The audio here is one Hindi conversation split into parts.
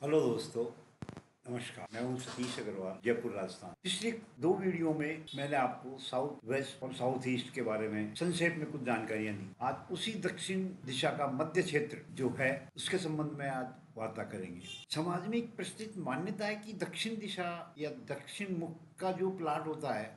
हेलो दोस्तों, नमस्कार। मैं हूं सतीश अग्रवाल, जयपुर, राजस्थान। पिछले दो वीडियो में मैंने आपको साउथ वेस्ट और साउथ ईस्ट के बारे में संक्षेप में कुछ जानकारियां दी। आज उसी दक्षिण दिशा का मध्य क्षेत्र जो है उसके संबंध में आज वार्ता करेंगे। समाज में एक प्रचलित मान्यता है कि दक्षिण दिशा या दक्षिण मुख का जो प्लाट होता है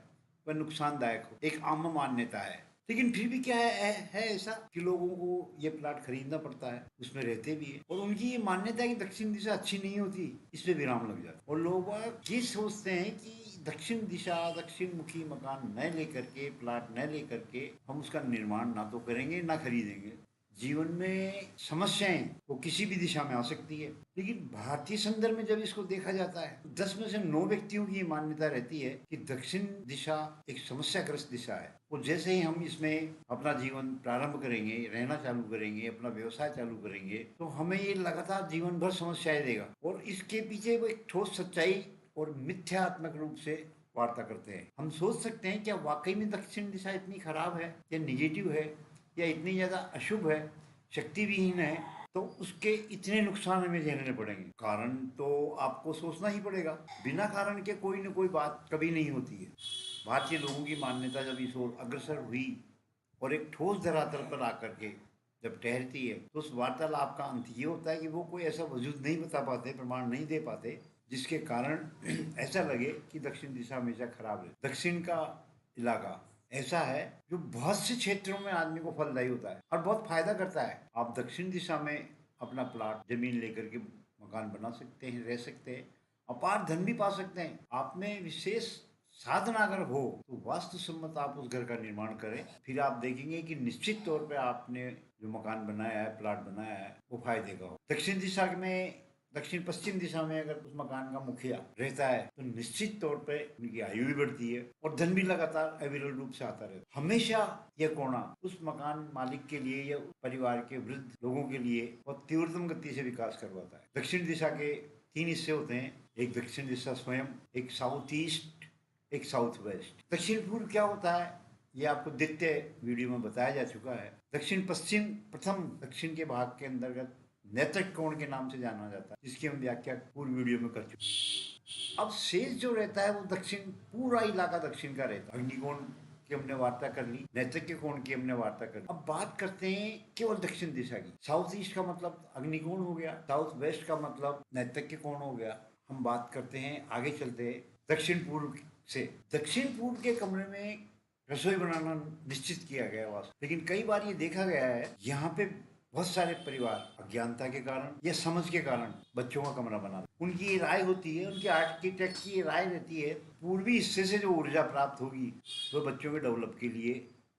वह नुकसानदायक हो, एक आम मान्यता है। लेकिन फिर भी क्या है ऐसा कि लोगों को ये प्लाट खरीदना पड़ता है, उसमें रहते भी है, और उनकी ये मान्यता है कि दक्षिण दिशा अच्छी नहीं होती, इसमें विराम लग जाता है। और लोग ये सोचते हैं कि दक्षिण दिशा, दक्षिण मुखी मकान न लेकर के, प्लाट न लेकर के हम उसका निर्माण ना तो करेंगे ना खरीदेंगे। जीवन में समस्याएं वो किसी भी दिशा में आ सकती है, लेकिन भारतीय संदर्भ में जब इसको देखा जाता है तो 10 में से 9 व्यक्तियों की ये मान्यता रहती है कि दक्षिण दिशा एक समस्याग्रस्त दिशा है। और जैसे ही हम इसमें अपना जीवन प्रारंभ करेंगे, रहना चालू करेंगे, अपना व्यवसाय चालू करेंगे, तो हमें ये लगातार जीवन भर समस्याएं देगा। और इसके पीछे वो एक ठोस सच्चाई और मिथ्यात्मक रूप से वार्ता करते हैं। हम सोच सकते हैं क्या वाकई में दक्षिण दिशा इतनी खराब है या निगेटिव है या इतनी ज़्यादा अशुभ है, शक्ति विहीन है, तो उसके इतने नुकसान हमें झेलने पड़ेंगे। कारण तो आपको सोचना ही पड़ेगा। बिना कारण के कोई न कोई बात कभी नहीं होती है। भारतीय लोगों की मान्यता जब इस ओर अग्रसर हुई और एक ठोस धरातल पर आकर के जब ठहरती है, तो उस वार्तालाप का अंत ये होता है कि वो कोई ऐसा वजूद नहीं बता पाते, प्रमाण नहीं दे पाते जिसके कारण ऐसा लगे कि दक्षिण दिशा हमेशा खराब है। दक्षिण का इलाका ऐसा है जो बहुत से क्षेत्रों में आदमी को फलदायी होता है और बहुत फायदा करता है। आप दक्षिण दिशा में अपना प्लाट, जमीन लेकर के मकान बना सकते हैं, रह सकते हैं, अपार धन भी पा सकते हैं। आप में विशेष साधन अगर हो तो वास्तु सम्मत आप उस घर का निर्माण करें। फिर आप देखेंगे कि निश्चित तौर पे आपने जो मकान बनाया है, प्लाट बनाया है, वो फायदे का हो। दक्षिण दिशा में, दक्षिण पश्चिम दिशा में अगर उस मकान का मुखिया रहता है तो निश्चित तौर पे उनकी आयु भी बढ़ती है और धन भी लगातार अविरल रूप से आता रहता है। हमेशा यह कोना उस मकान मालिक के लिए या परिवार के वृद्ध लोगों के लिए बहुत तीव्रतम गति से विकास करवाता है। दक्षिण दिशा के 3 हिस्से होते हैं, एक दक्षिण दिशा स्वयं, एक साउथ ईस्ट, एक साउथ वेस्ट। दक्षिण पूर्व क्या होता है ये आपको द्वितीय वीडियो में बताया जा चुका है। दक्षिण पश्चिम प्रथम दक्षिण के भाग के अंतर्गत नैतृक कोण के नाम से जाना जाता है, जिसकी हम व्याख्या पूर्व वीडियो में कर चुके हैं। अब शेष जो रहता है वो दक्षिण, पूरा इलाका दक्षिण का रहता है। अग्निकोण की हमने वार्ता कर ली, नैतृक कोण की हमने वार्ता कर ली। अब बात करते हैं केवल दक्षिण दिशा की। साउथ ईस्ट का मतलब अग्निकोण हो गया, साउथ वेस्ट का मतलब नैतृक कोण हो गया। हम बात करते हैं, आगे चलते हैं दक्षिण पूर्व से। दक्षिण पूर्व के कमरे में रसोई बनाना निश्चित किया गया वास्तव, लेकिन कई बार ये देखा गया है यहाँ पे बहुत सारे परिवार अज्ञानता के कारण या समझ के कारण बच्चों का कमरा बनाते। उनकी ये राय होती है, उनके आर्किटेक्ट की ये राय रहती है, पूर्वी हिस्से से जो ऊर्जा प्राप्त होगी वो बच्चों के डेवलप के लिए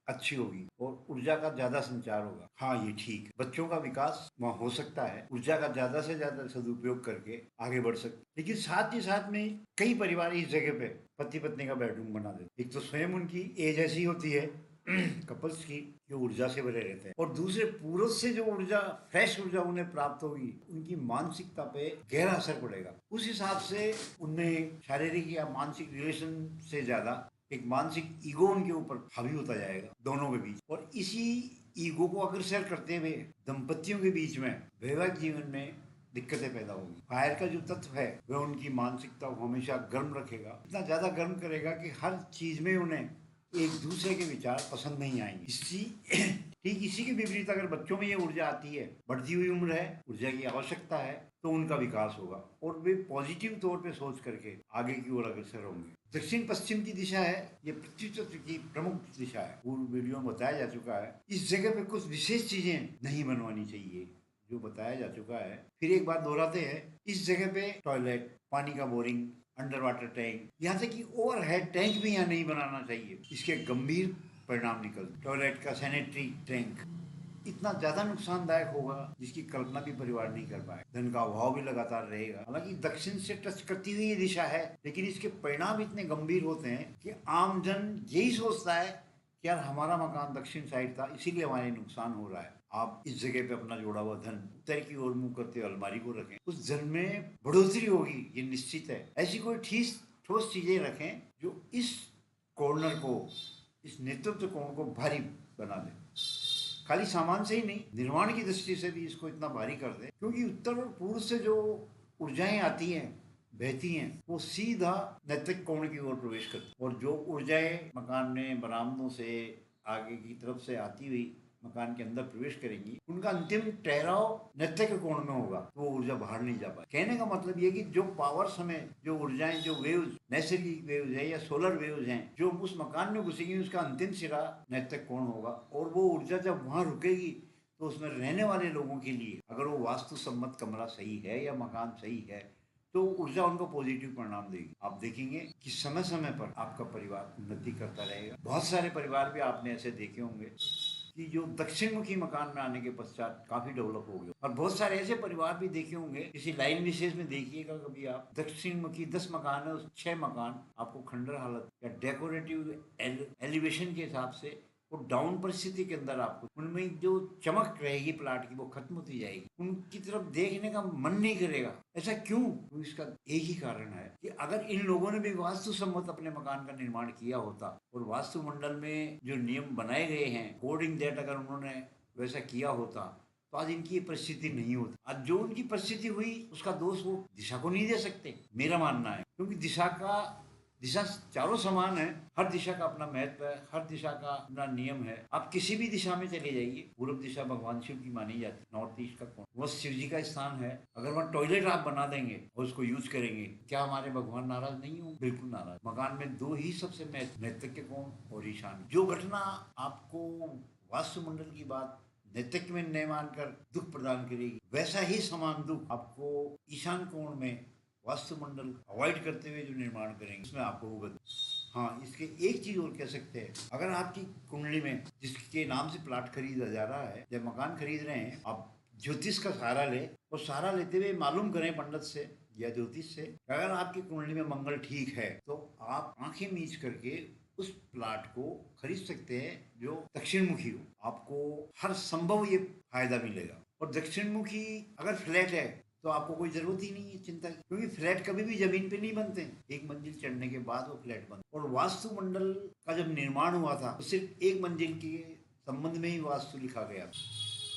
अच्छी होगी और ऊर्जा का ज्यादा संचार होगा। हाँ, ये ठीक है, बच्चों का विकास वहाँ हो सकता है, ऊर्जा का ज्यादा से ज्यादा सदुपयोग करके आगे बढ़ सकते। लेकिन साथ ही साथ में कई परिवार इस जगह पे पति पत्नी का बेडरूम बना देते। एक तो स्वयं उनकी एज ऐसी होती है कपल्स की जो ऊर्जा से भरे रहते हैं, और दूसरे पूर्व से जो ऊर्जा, फ्रेश ऊर्जा उन्हें प्राप्त होगी, उनकी मानसिकता पे गहरा असर पड़ेगा। उस हिसाब से उनमें शारीरिक या मानसिक रिलेशन से ज्यादा एक मानसिक ईगो उनके ऊपर हावी होता जाएगा दोनों के बीच, और इसी ईगो को अग्रसर करते हुए दंपतियों के बीच में वैवाहिक जीवन में दिक्कतें पैदा होगी। फायर का जो तत्व है वह उनकी मानसिकता को हमेशा गर्म रखेगा, इतना ज्यादा गर्म करेगा कि हर चीज में उन्हें एक दूसरे के विचार पसंद नहीं आएंगे। ठीक इसी के विपरीत अगर बच्चों में ये ऊर्जा आती है, बढ़ती हुई उम्र है, ऊर्जा की आवश्यकता है, तो उनका विकास होगा और वे पॉजिटिव तौर पे सोच करके आगे की ओर अग्रसर होंगे। दक्षिण पश्चिम की दिशा है, ये पृथ्वी तत्व की प्रमुख दिशा है, पूर्व वीडियो में बताया जा चुका है। इस जगह पे कुछ विशेष चीजें नहीं बनवानी चाहिए जो बताया जा चुका है। फिर एक बार दोहराते हैं, इस जगह पे टॉयलेट, पानी का बोरिंग, अंडर वाटर टैंक, यहाँ तक कि ओवरहेड टैंक भी यहाँ नहीं बनाना चाहिए। इसके गंभीर परिणाम निकलते। टॉयलेट का सैनिटरी टैंक इतना ज्यादा नुकसानदायक होगा जिसकी कल्पना भी परिवार नहीं कर पाए। धन का अभाव भी लगातार रहेगा। हालांकि दक्षिण से टच करती हुई ये दिशा है, लेकिन इसके परिणाम इतने गंभीर होते हैं कि आम जन यही सोचता है कि यार हमारा मकान दक्षिण साइड था, इसीलिए हमारे नुकसान हो रहा है। आप इस जगह पे अपना जोड़ा हुआ धन उत्तर की ओर मुंह करते हुए अलमारी को रखें, उस धन में बढ़ोतरी होगी, ये निश्चित है। ऐसी कोई ठोस चीजें रखें जो इस कॉर्नर को, इस नेतृत्व कोण को भारी बना दे। खाली सामान से ही नहीं, निर्माण की दृष्टि से भी इसको इतना भारी कर दे, क्योंकि उत्तर और पूर्व से जो ऊर्जाएं आती हैं, बहती हैं, वो सीधा नैतिक कोण की ओर प्रवेश करती हैं। और जो ऊर्जाएं मकान में बरामदों से आगे की तरफ से आती हुई मकान के अंदर प्रवेश करेंगी, उनका अंतिम ठहराव नैतिक कोण में होगा, तो वो ऊर्जा बाहर नहीं जा पाए। कहने का मतलब ये कि जो पावर्स हमें, जो ऊर्जाएं, जो वेव्स, नैसर्गिक वेव्स है या सोलर वेव्स हैं, जो उस मकान में घुसेंगी, उसका अंतिम सिरा नैतिक कोण होगा। और वो ऊर्जा जब वहां रुकेगी तो उसमें रहने वाले लोगों के लिए, अगर वो वास्तु सम्मत कमरा सही है या मकान सही है, तो ऊर्जा उनको पॉजिटिव परिणाम देगी। आप देखेंगे कि समय समय पर आपका परिवार उन्नति करता रहेगा। बहुत सारे परिवार भी आपने ऐसे देखे होंगे कि जो दक्षिण मुखी मकान में आने के पश्चात काफी डेवलप हो गए, और बहुत सारे ऐसे परिवार भी देखे होंगे, किसी लाइन विशेष में देखिएगा कभी आप, दक्षिण मुखी 10 मकान है, उस 6 मकान आपको खंडर हालत या डेकोरेटिव एलिवेशन के हिसाब से वो डाउन परिस्थिति के अंदर आपको उनमें जो चमक रहेगी प्लाट की वो खत्म होती जाएगी, उनकी तरफ देखने का मन नहीं करेगा। ऐसा क्यों? तो इसका एक ही कारण है कि अगर इन लोगों ने भी वास्तु सम्मत अपने मकान का निर्माण किया होता और वास्तु मंडल में जो नियम बनाए गए हैं अकॉर्डिंग दैट अगर उन्होंने वैसा किया होता, तो आज इनकी परिस्थिति नहीं होती। आज जो उनकी परिस्थिति हुई उसका दोष वो दिशा को नहीं दे सकते, मेरा मानना है, क्योंकि दिशा चारों समान है, हर दिशा का अपना महत्व है, हर दिशा का अपना नियम है। आप किसी भी दिशा में चले जाइए, पूर्व दिशा भगवान शिव की मानी जाती है, नॉर्थ ईस्ट का कोण वो शिव जी का स्थान है। अगर वहाँ टॉयलेट आप बना देंगे और उसको यूज करेंगे, क्या हमारे भगवान नाराज नहीं होंगे? बिल्कुल नाराज। मकान में दो ही सबसे नैतिक कोण और ईशान। जो घटना आपको वास्तुमंडल की बात नैतिक में निर्माण कर दुख प्रदान करेगी, वैसा ही समान दुख आपको ईशान कोण में वास्तुमंडल अवॉइड करते हुए जो निर्माण करेंगे उसमें आपको होगा। हाँ, इसके एक चीज और कह सकते हैं, अगर आपकी कुंडली में जिसके नाम से प्लाट खरीदा जा रहा है या मकान खरीद रहे हैं, आप ज्योतिष का सहारा ले और सहारा लेते हुए मालूम करें पंडित से या ज्योतिष से, अगर आपकी कुंडली में मंगल ठीक है तो आप आंखें मीच करके उस प्लाट को खरीद सकते हैं जो दक्षिण मुखी हो। आपको हर संभव ये फायदा मिलेगा। और दक्षिण मुखी अगर फ्लैट है तो आपको कोई जरूरत ही नहीं है चिंता की, क्योंकि फ्लैट कभी भी जमीन पे नहीं बनते, एक मंजिल चढ़ने के बाद वो फ्लैट बनते। और वास्तु मंडल का जब निर्माण हुआ था तो सिर्फ एक मंजिल के संबंध में ही वास्तु लिखा गया।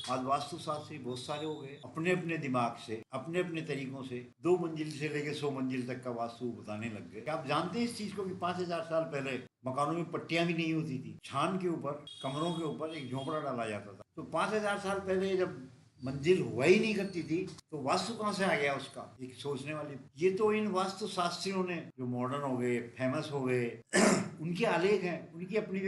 आज वास्तु शास्त्री बहुत सारे हो गए, अपने अपने दिमाग से, अपने अपने तरीकों से 2 मंजिल से लेकर 100 मंजिल तक का वास्तु बताने लग गए। आप जानते हैं इस चीज को कि 5000 साल पहले मकानों में पट्टियां भी नहीं होती थी, छान के ऊपर, कमरों के ऊपर एक झोपड़ा डाला जाता था। तो 5000 साल पहले जब मंजिल हुआ ही नहीं करती थी तो वास्तु कहाँ से आ गया? उसका एक सोचने वाली, ये तो इन वास्तु शास्त्रियों ने जो मॉडर्न हो गए, फेमस हो गए उनके आलेख हैं, उनकी अपनी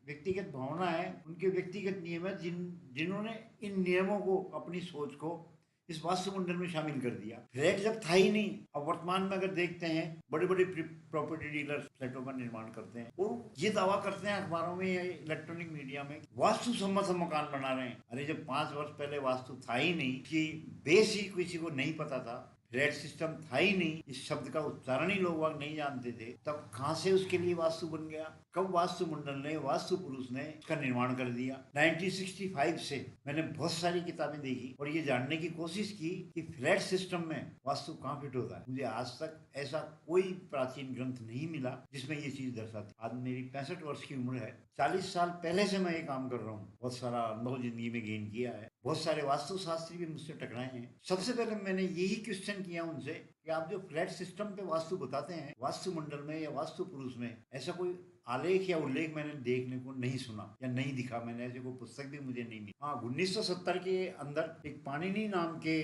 व्यक्तिगत भावना है, उनके व्यक्तिगत नियम है, जिन्होंने इन नियमों को, अपनी सोच को इस वास्तुमंडल में शामिल कर दिया। फ्लैट जब था ही नहीं, अब वर्तमान में अगर देखते हैं बड़े बड़े प्रॉपर्टी डीलर फ्लैटों का निर्माण करते हैं और ये दावा करते हैं अखबारों में या इलेक्ट्रॉनिक मीडिया में वास्तु सम्मत हम मकान बना रहे हैं। अरे जब 5 वर्ष पहले वास्तु था ही नहीं, कि बेस ही किसी को नहीं पता था, फ्लैट सिस्टम था ही नहीं, इस शब्द का उच्चारण ही लोग वक्त नहीं जानते थे, तब कहां से उसके लिए वास्तु बन गया? कब वास्तु मंडल ने, वास्तु पुरुष ने इसका निर्माण कर दिया? 1965 से मैंने बहुत सारी किताबें देखी और ये जानने की कोशिश की कि फ्लैट सिस्टम में वास्तु कहाँ फिट होता है। मुझे आज तक ऐसा कोई प्राचीन ग्रंथ नहीं मिला जिसमें ये चीज दर्शाती। आज मेरी 65 वर्ष की उम्र है, 40 साल पहले से मैं ये काम कर रहा हूँ, बहुत सारा अनुभव जिंदगी में गेन किया है, बहुत सारे वास्तु शास्त्री भी मुझसे टकराए हैं। सबसे पहले मैंने यही क्वेश्चन किया उनसे कि आप जो फ्लैट सिस्टम पे वास्तु बताते हैं, वास्तु मंडल में या वास्तु पुरुष में ऐसा कोई आलेख या उल्लेख मैंने देखने को नहीं सुना या नहीं दिखा। मैंने ऐसे कोई पुस्तक भी मुझे नहीं मिली। हाँ, 1970 के अंदर एक पाणिनि नाम के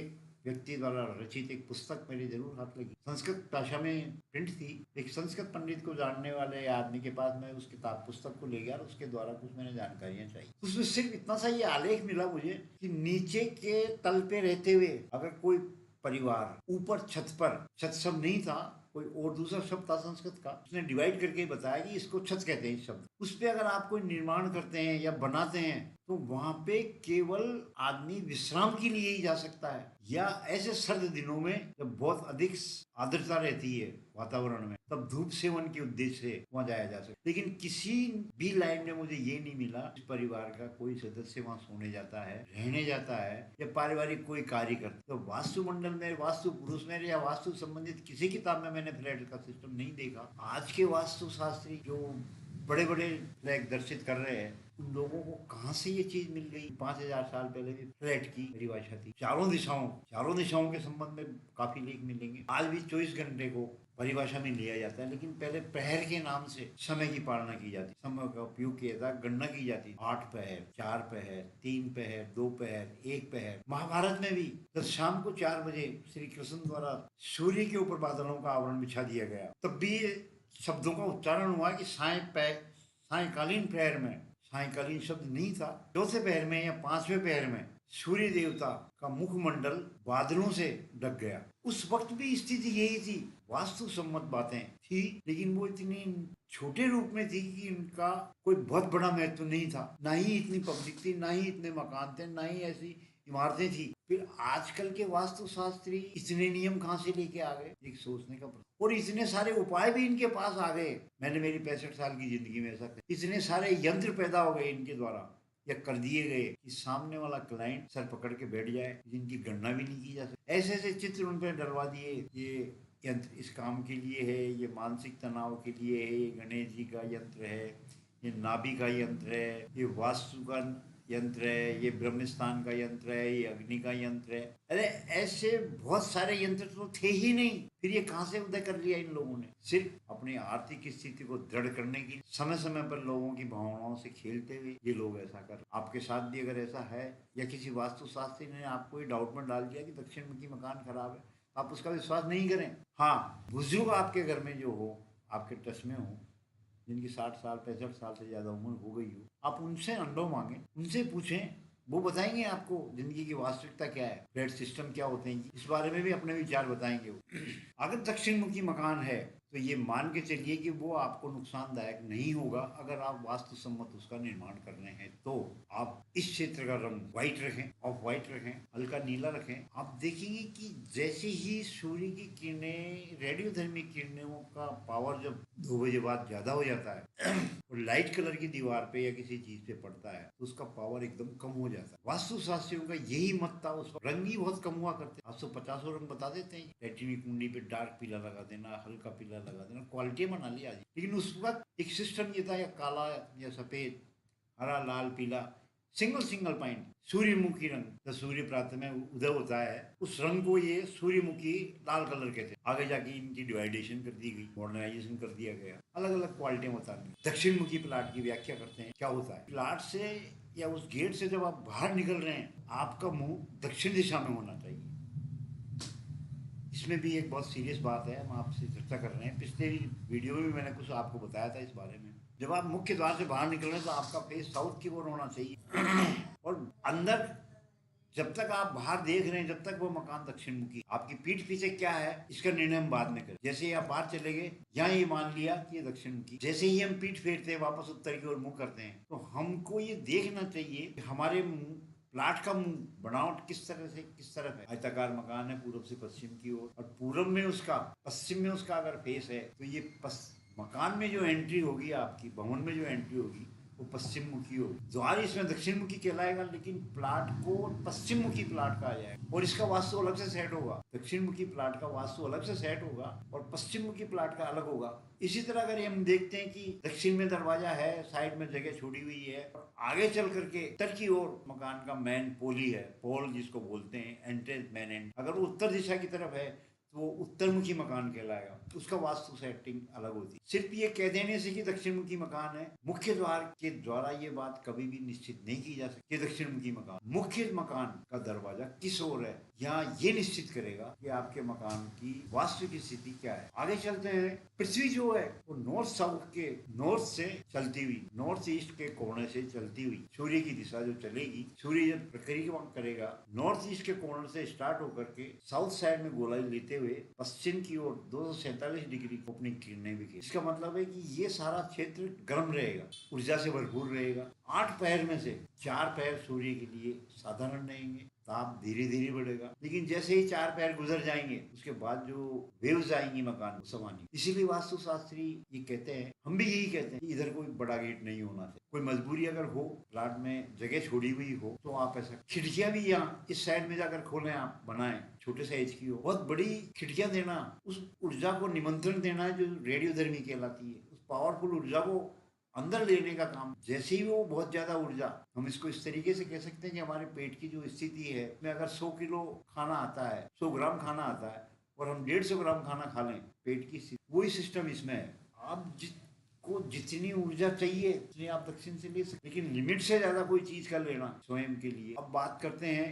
व्यक्ति द्वारा रचित एक पुस्तक मेरी जरूर हाथ लगी, संस्कृत भाषा में प्रिंट थी। एक संस्कृत पंडित को जानने वाले आदमी के पास मैं उस किताब पुस्तक को ले गया और उसके द्वारा कुछ मैंने जानकारियां चाहिए। उसमें सिर्फ इतना सा ये आलेख मिला मुझे कि नीचे के तल पे रहते हुए अगर कोई परिवार ऊपर छत सब नहीं था, कोई और दूसरा शब्द था संस्कृत का, उसने डिवाइड करके बताया कि इसको छत कहते हैं। इस शब्द उस पे अगर आप कोई निर्माण करते हैं या बनाते हैं तो वहां पे केवल आदमी विश्राम के लिए ही जा सकता है, या ऐसे सर्द दिनों में जब बहुत अधिक आर्द्रता रहती है वातावरण में, तब धूप सेवन के उद्देश्य से वहां जाया जा सकता है। लेकिन किसी भी लाइन में मुझे ये नहीं मिला इस परिवार का कोई सदस्य वहां सोने जाता है, रहने जाता है या पारिवारिक कोई कार्य करता। तो वास्तुमंडल में, वास्तु पुरुष में या वास्तु संबंधित किसी किताब में मैंने फ्लैट का सिस्टम नहीं देखा। आज के वास्तु शास्त्री जो बड़े बड़े फ्लैग दर्शित कर रहे हैं उन लोगों को कहाँ से ये चीज मिल गई? 5,000 साल पहले भी फ्लैट की परिभाषा थी। चारों दिशाओं के संबंध में काफी लेख मिलेंगे। आज भी 24 घंटे को परिभाषा में लिया जाता है, लेकिन पहले प्रहर के नाम से समय की पालना की जाती, समय का उपयोग किया था, गणना की जाती। 8 पहर, 4 पहर, 3 पहर, 2 पहर, 1 पहर। महाभारत में भी जब शाम को 4 बजे श्री कृष्ण द्वारा सूर्य के ऊपर बादलों का आवरण बिछा दिया गया, तब भी ये शब्दों का उच्चारण हुआ कि सायकालीन प्रहर में, सायकालीन शब्द नहीं था, चौथे पहर में या 5वें पहर में सूर्य देवता का मुखमंडल बादलों से ढक गया। उस वक्त भी स्थिति यही थी। वास्तु सम्मत बातें थी, लेकिन वो इतनी छोटे रूप में थी कि उनका कोई बहुत बड़ा महत्व नहीं था। ना ही इतनी पब्लिक थी, ना ही इतने मकान थे, ना ही ऐसी इमारतें थी। फिर आजकल के वास्तुशास्त्री इतने नियम कहाँ से लेके आ गए? एक सोचने का प्रश्न। और इतने सारे उपाय भी इनके पास आ गए। मैंने मेरी 65 साल की जिंदगी में ऐसा इतने सारे यंत्र पैदा हो गए इनके द्वारा या कर दिए गए कि सामने वाला क्लाइंट सर पकड़ के बैठ जाए, जिनकी गणना भी नहीं की जा सकती। ऐसे ऐसे चित्र उन पर डलवा दिए, ये यंत्र इस काम के लिए है, ये मानसिक तनाव के लिए है, ये गणेश जी का यंत्र है, ये नाभि का यंत्र है, ये वास्तु का यंत्र है, ये ब्रह्मस्थान का यंत्र है, ये अग्नि का यंत्र है। अरे ऐसे बहुत सारे यंत्र तो थे ही नहीं, फिर ये कहां से उदय कर लिया इन लोगों ने? सिर्फ अपनी आर्थिक स्थिति को दृढ़ करने की, समय समय पर लोगों की भावनाओं से खेलते हुए ये लोग ऐसा कर। आपके साथ भी अगर ऐसा है या किसी वास्तुशास्त्री ने आपको ये डाउट में डाल दिया कि दक्षिण मुखी मकान खराब है, आप उसका विश्वास नहीं करें। हाँ, बुजुर्ग आपके घर में जो हो, आपके टच में हो, जिनकी 60 साल 65 साल से ज़्यादा उम्र हो गई हो, आप उनसे अनुभव मांगें, उनसे पूछें, वो बताएंगे आपको जिंदगी की वास्तविकता क्या है, फ्लैट सिस्टम क्या होते हैं, इस बारे में भी अपने विचार बताएंगे वो। अगर दक्षिण मुखी मकान है तो ये मान के चलिए कि वो आपको नुकसानदायक नहीं होगा। अगर आप वास्तु सम्मत उसका निर्माण कर रहे हैं तो आप इस क्षेत्र का रंग व्हाइट रखें, ऑफ व्हाइट रखें, हल्का नीला रखें। आप देखेंगे कि जैसे ही सूर्य की किरणें, रेडियोधर्मी किरणों का पावर जब 2 बजे बाद ज्यादा हो जाता है और लाइट कलर की दीवार पे या किसी चीज पे पड़ता है तो उसका पावर एकदम कम हो जाता है। वास्तु शास्त्रियों का यही मत था। उस वक्त रंग ही बहुत कम हुआ करते, 850 रंग बता देते हैं। लैट्रिन की कुंडी पे डार्क पीला लगा देना, हल्का पीला लगा देना, क्वालिटी बना ली आज। लेकिन उस वक्त एक सिस्टम ये था, या काला या सफेद, हरा, लाल, पीला, सिंगल पॉइंट, सूर्यमुखी रंग। जब सूर्य प्रातः में उदय होता है उस रंग को ये सूर्यमुखी लाल कलर के थे। आगे जाके इनकी डिवाइडेशन कर दी गई, मॉडर्नाइजेशन कर दिया गया, अलग अलग क्वालिटियां बता दी। दक्षिण मुखी प्लाट की व्याख्या करते हैं। क्या होता है? प्लाट से या उस गेट से जब आप बाहर निकल रहे हैं, आपका मुंह दक्षिण दिशा में होना चाहिए। इसमें भी एक बहुत सीरियस बात है, हम आपसे चर्चा कर रहे हैं। पिछले वीडियो में भी मैंने कुछ आपको बताया था इस बारे में। जब आप मुख्य द्वार से बाहर निकल रहे हैं तो आपका फेस साउथ की ओर होना चाहिए और अंदर जब तक आप बाहर देख रहे हैं, जब तक वो मकान दक्षिण मुखी। आपकी पीठ पीछे क्या है इसका निर्णय हम बाद में करें। जैसे ही आप बाहर चले गए, यहाँ ये मान लिया कि ये दक्षिण मुखी, जैसे ही हम पीठ फेरते हैं, वापस उत्तर की ओर मुंह करते हैं, तो हमको ये देखना चाहिए कि हमारे प्लाट का बनावट किस तरह से, किस तरफ है। आयताकार मकान है पूर्व से पश्चिम की ओर, और पूर्व में उसका, पश्चिम में उसका अगर फेस है तो ये मकान में जो एंट्री होगी, आपकी भवन में जो एंट्री होगी वो पश्चिम मुखी हो। द्वार इसमें दक्षिण मुखी कहलाएगा, लेकिन प्लाट को पश्चिम मुखी प्लाट कहा जाएगा और इसका वास्तु अलग से सेट होगा। दक्षिण मुखी प्लाट का वास्तु अलग से सेट होगा और पश्चिम मुखी प्लाट का अलग होगा। इसी तरह अगर हम देखते हैं कि दक्षिण में दरवाजा है, साइड में जगह छोड़ी हुई है, और आगे चल करके उत्तर की ओर मकान का मेन पोली है, पोल जिसको बोलते हैं, एंट्रेंस मेन एंड, अगर वो उत्तर दिशा की तरफ है तो वो उत्तरमुखी मकान कहलाएगा। उसका वास्तु सेटिंग अलग होती है। सिर्फ ये कह देने से कि दक्षिण मुखी मकान है, मुख्य द्वार के द्वारा ये बात कभी भी निश्चित नहीं की जा सकती कि दक्षिण मुखी मकान। मुख्य मकान का दरवाजा किस ओर है, यहाँ ये निश्चित करेगा कि आपके मकान की वास्तविक स्थिति क्या है। आगे चलते हैं। पृथ्वी जो है वो नॉर्थ साउथ के, नॉर्थ से चलती हुई, नॉर्थ ईस्ट के कोने से चलती हुई, सूर्य की दिशा जो चलेगी, सूर्य जब परिक्रमा करेगा, नॉर्थ ईस्ट के कोने से स्टार्ट होकर के साउथ साइड में गोलाई लेते हुए पश्चिम की ओर 247 डिग्री को अपनी किरणें बिखेर। इसका मतलब है कि ये सारा क्षेत्र गर्म रहेगा, ऊर्जा से भरपूर रहेगा। 8 पहर में से 4 पहर सूर्य के लिए साधारण रहेंगे, ताप धीरे धीरे बढ़ेगा, लेकिन जैसे ही 4 पहर गुजर जाएंगे उसके बाद जो वेव्स आएंगी मकान को समानी। इसीलिए वास्तुशास्त्री ये कहते हैं, हम भी यही कहते हैं कि इधर कोई बड़ा गेट नहीं होना चाहिए। कोई मजबूरी अगर हो, प्लाट में जगह छोड़ी हुई हो, तो आप ऐसा, खिड़कियां भी यहाँ इस साइड में जाकर खोलें, आप बनाएं, छोटे साइज की हो। बहुत बड़ी खिड़कियां देना उस ऊर्जा को निमंत्रण देना है जो रेडियोधर्मी कहलाती है। उस पावरफुल ऊर्जा को अंदर लेने का काम। जैसे ही वो बहुत ज्यादा ऊर्जा, हम इसको इस तरीके से कह सकते हैं कि हमारे पेट की जो स्थिति है में अगर 100 किलो खाना आता है, 100 ग्राम खाना आता है और हम 150 ग्राम खाना खा लें, पेट की स्थिति वही सिस्टम इसमें है। आप को जितनी ऊर्जा चाहिए उतनी आप दक्षिण से ले सकते, लेकिन लिमिट से ज्यादा कोई चीज का लेना स्वयं के लिए। अब बात करते हैं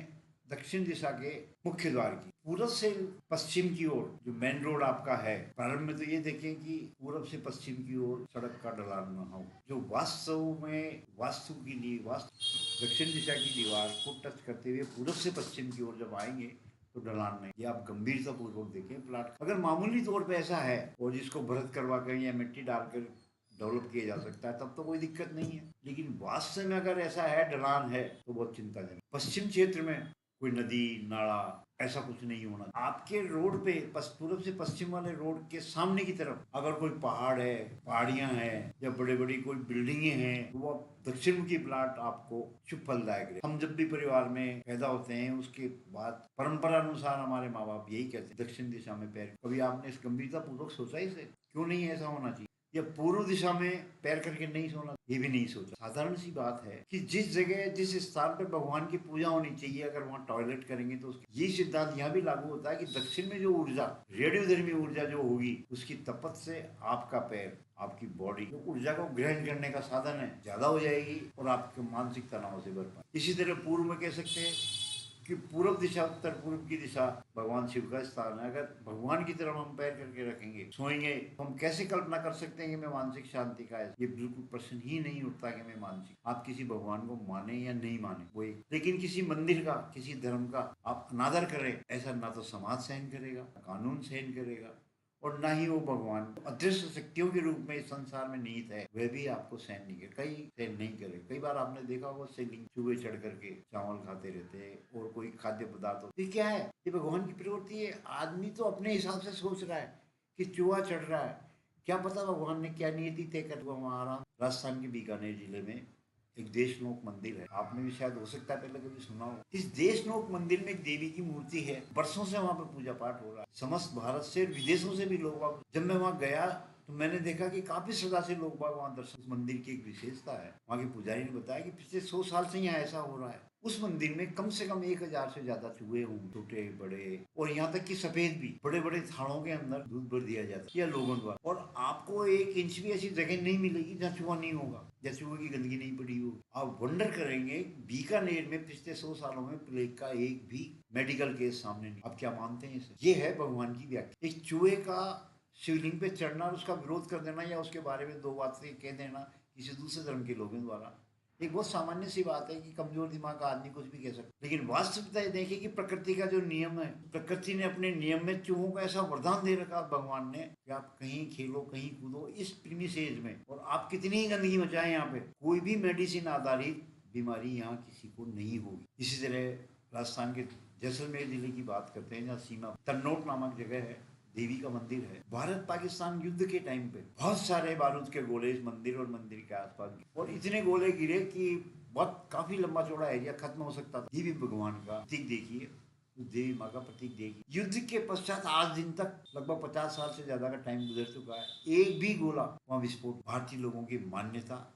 दक्षिण दिशा के मुख्य द्वार की। पूरब से पश्चिम की ओर जो मेन रोड आपका है, प्रारंभ में तो ये देखें कि पूरब से पश्चिम की ओर सड़क का ढलान न हो। जो वास्तव में वास्तु के लिए दक्षिण दिशा की दीवार को टच करते हुए पूरब से पश्चिम की ओर जब आएंगे तो ढलान नहीं। ये आप गंभीरता पूर्वक देखें प्लाट। अगर मामूली तौर पे ऐसा है और जिसको भरत करवा कर या मिट्टी डालकर डेवलप किया जा सकता है तब तो कोई दिक्कत नहीं है, लेकिन वास्तव में अगर ऐसा है, ढलान है, तो बहुत चिंताजनक। पश्चिम क्षेत्र में कोई नदी नाला ऐसा कुछ नहीं होना। आपके रोड पे पूर्व से पश्चिम वाले रोड के सामने की तरफ अगर कोई पहाड़ है, पहाड़ियां हैं या बड़े बड़ी कोई बिल्डिंगे हैं, तो वो दक्षिण मुखी प्लाट आपको शुभ फलदायक रहे। हम जब भी परिवार में पैदा होते हैं उसके बाद परंपरा अनुसार हमारे माँ बाप यही कहते हैं, दक्षिण दिशा में पैर। कभी आपने इस गंभीरता पूर्वक सोचा इसे, क्यों नहीं ऐसा होना चाहिए? या पूर्व दिशा में पैर करके नहीं सोना, ये भी नहीं सोचा। साधारण सी बात है कि जिस जगह जिस स्थान पर भगवान की पूजा होनी चाहिए, अगर वहाँ टॉयलेट करेंगे तो ये सिद्धांत यहाँ भी लागू होता है कि दक्षिण में जो ऊर्जा, रेडियोधर्मी ऊर्जा जो होगी, उसकी तपत से आपका पैर, आपकी बॉडी जो ऊर्जा को ग्रहण करने का साधन है, ज्यादा हो जाएगी और आपके मानसिक तनाव से भर पाए। इसी तरह पूर्व में कह सकते हैं कि पूर्व दिशा, उत्तर पूर्व की दिशा भगवान शिव का स्थान है। अगर भगवान की तरफ हम पैर करके रखेंगे, सोएंगे, तो हम कैसे कल्पना कर सकते हैं कि मैं मानसिक शांति का है? ये बिल्कुल प्रश्न ही नहीं उठता कि मैं मानसिक। आप किसी भगवान को माने या नहीं माने वो एक, लेकिन किसी मंदिर का, किसी धर्म का आप अनादर करें, ऐसा ना तो समाज सहन करेगा, कानून सहन करेगा, और ना ही वो भगवान अदृश्य शक्तियों के रूप में इस संसार में निहित है, वह भी आपको सहन नहीं करे, कई सहन नहीं करे। कई बार आपने देखा होगा सेलिंग चूहे चढ़ करके चावल खाते रहते हैं और कोई खाद्य पदार्थ हो, ये क्या है? ये भगवान की प्रवृत्ति है। आदमी तो अपने हिसाब से सोच रहा है कि चूहा चढ़ रहा है, क्या पता भगवान ने क्या नियति तय कर। हमारा राजस्थान के बीकानेर जिले में एक देशनोक मंदिर है, आपने भी शायद हो सकता है पहले कभी सुना हो। इस देशनोक मंदिर में एक देवी की मूर्ति है, वर्षों से वहाँ पे पूजा पाठ हो रहा है। समस्त भारत से, विदेशों से भी लोग, जब मैं वहाँ गया तो मैंने देखा कि काफी श्रद्धा से लोग वहाँ दर्शन। मंदिर की एक विशेषता है, वहाँ के पुजारी ने बताया कि पिछले 100 साल से यहाँ ऐसा हो रहा है। उस मंदिर में कम से कम 1000 से ज्यादा चूहे हों, छोटे बड़े, और यहाँ तक कि सफेद भी। बड़े बड़े थालों के अंदर दूध भर दिया जाता है या लोगों द्वारा, और आपको 1 इंच भी ऐसी जगह नहीं मिलेगी जहाँ चूहा नहीं होगा, जहाँ चूहे की गंदगी नहीं पड़ी होगी। आप वंडर करेंगे, बीकानेर में पिछले 100 सालों में प्लेग का एक भी मेडिकल केस सामने नहीं। आप क्या मानते हैं इसे? ये है भगवान की व्याख्या। एक चूहे का शिवलिंग पे चढ़ना और उसका विरोध कर देना या उसके बारे में 2 बातें कह देना किसी दूसरे धर्म के लोगों द्वारा, एक बहुत सामान्य सी बात है कि कमजोर दिमाग का आदमी कुछ भी कह सकता है। लेकिन वास्तविकता देखिए कि प्रकृति का जो नियम है, प्रकृति ने अपने नियम में चूहों का ऐसा वरदान दे रखा भगवान ने कि आप कहीं खेलो, कहीं कूदो इस प्रीमिस एज में, और आप कितनी ही गंदगी मचाएं, यहाँ पे कोई भी मेडिसिन आधारित बीमारी यहाँ किसी को नहीं होगी। इसी तरह राजस्थान के जैसलमेर जिले की बात करते हैं, जहाँ सीमा तन्नोट नामक जगह है, देवी का मंदिर है। भारत पाकिस्तान युद्ध के टाइम पे बहुत सारे बारूद के गोले इस मंदिर और मंदिर के आसपास, और इतने गोले गिरे कि बहुत काफी लंबा चौड़ा एरिया खत्म हो सकता था। ये भी भगवान का प्रतीक देखिए, देवी माँ का प्रतीक देखिए। युद्ध के पश्चात आज दिन तक लगभग 50 साल से ज्यादा का टाइम गुजर चुका है, एक भी गोला वहाँ विस्फोट। भारतीय लोगों की मान्यता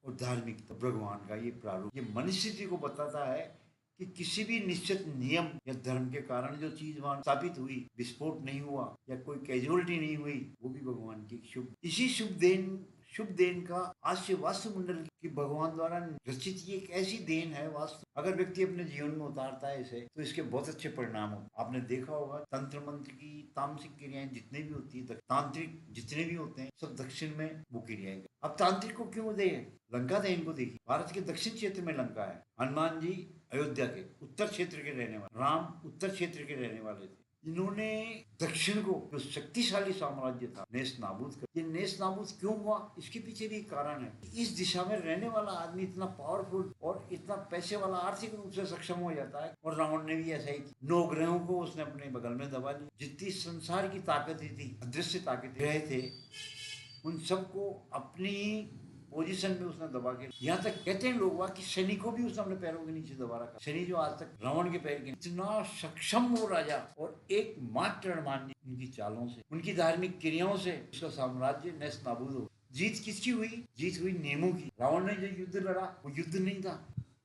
और धार्मिकता, भगवान का ये प्रारूप, ये मनुष्य जी को बताता है कि किसी भी निश्चित नियम या धर्म के कारण जो चीज वहां स्थापित हुई, विस्फोट नहीं हुआ या कोई कैजुअलिटी नहीं हुई, वो भी भगवान की शुभ, इसी शुभ देन का आज से वास्तु मंडल की भगवान द्वारा रचित ये एक ऐसी देन है वास्तु। अगर व्यक्ति अपने जीवन में उतारता है इसे तो इसके बहुत अच्छे परिणाम होते। आपने देखा होगा तंत्र मंत्र की तामसिक क्रियाएं जितने भी होती है, तांत्रिक जितने भी होते हैं, सब दक्षिण में वो क्रियाएं। अब तांत्रिक को क्यों दे? लंका दहन को देखिए, भारत के दक्षिण क्षेत्र में लंका है। हनुमान जी अयोध्या के उत्तर क्षेत्र के रहने वाले, राम उत्तर क्षेत्र के रहने वाले थे। इन्होंने दक्षिण को, जो शक्तिशाली साम्राज्य था, नेस्त नाबूद कर। ये नेस्त नाबूद क्यों हुआ? इसके पीछे भी कारण है। इस दिशा में रहने वाला आदमी इतना पावरफुल और इतना पैसे वाला, आर्थिक रूप से सक्षम हो जाता है, और रावण ने भी ऐसा ही किया। 9 ग्रहों को उसने अपने बगल में दबा लिया। जितनी संसार की ताकतें थी, अदृश्य ताकतें ग्रह थे, उन सबको अपनी पोजीशन में उसने दबा के, यहाँ तक कहते हैं लोग कि शनि को भी उसने अपने पैरों के नीचे दबा रखा। शनि जो आज तक रावण के पैर के, इतना सक्षम वो राजा, और एकमात्र हनुमान जी उनकी चालों से, उनकी धार्मिक क्रियाओं से उसका साम्राज्य नेस्त नाबूद हो। जीत किसकी हुई? जीत हुई नेमों की। रावण ने जो युद्ध लड़ा वो युद्ध नहीं था,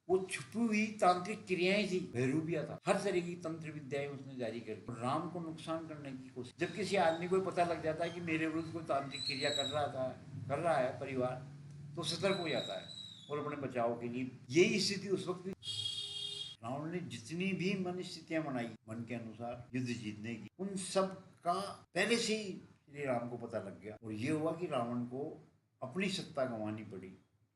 वो छुपी हुई तांत्रिक क्रियाएं थी, भैरूबिया था। हर तरह की तंत्र विद्याएं उसने जारी कर दी राम को नुकसान करने की कोशिश। जब किसी आदमी को पता लग जाता है कि मेरे विरुद्ध कोई तांत्रिक क्रिया कर रहा है परिवार, तो सतर्क हो जाता है और अपने बचाव के लिए। यही स्थिति उस वक्त भी। रावण ने जितनी भी मन स्थितियां बनाई मन के अनुसार युद्ध जीतने की, उन सब का पहले से ही श्री राम को पता लग गया। और ये हुआ कि रावण को अपनी सत्ता गंवानी पड़ी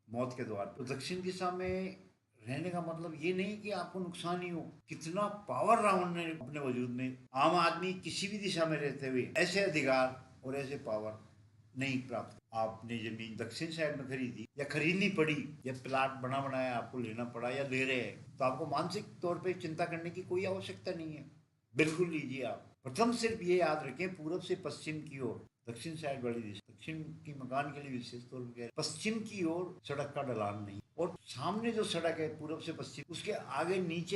मौत के द्वार। तो दक्षिण दिशा में रहने का मतलब ये नहीं कि आपको नुकसान ही हो। कितना पावर रावण ने अपने वजूद में। आम आदमी किसी भी दिशा में रहते हुए ऐसे अधिकार और ऐसे पावर नहीं प्राप्त। आपने जमीन दक्षिण साइड में खरीदी या खरीदनी पड़ी या प्लाट बना बनाया आपको लेना पड़ा या ले रहे हैं, तो आपको मानसिक तौर पे चिंता करने की कोई आवश्यकता नहीं है। बिल्कुल लीजिए आप। प्रथम सिर्फ ये याद रखें, पूरब से पश्चिम की ओर दक्षिण साइड वाली दिशा, दक्षिण की मकान के लिए विशेष तौर पर पश्चिम की ओर सड़क का ढलान नहीं, और सामने जो सड़क है पूरब से पश्चिम उसके आगे नीचे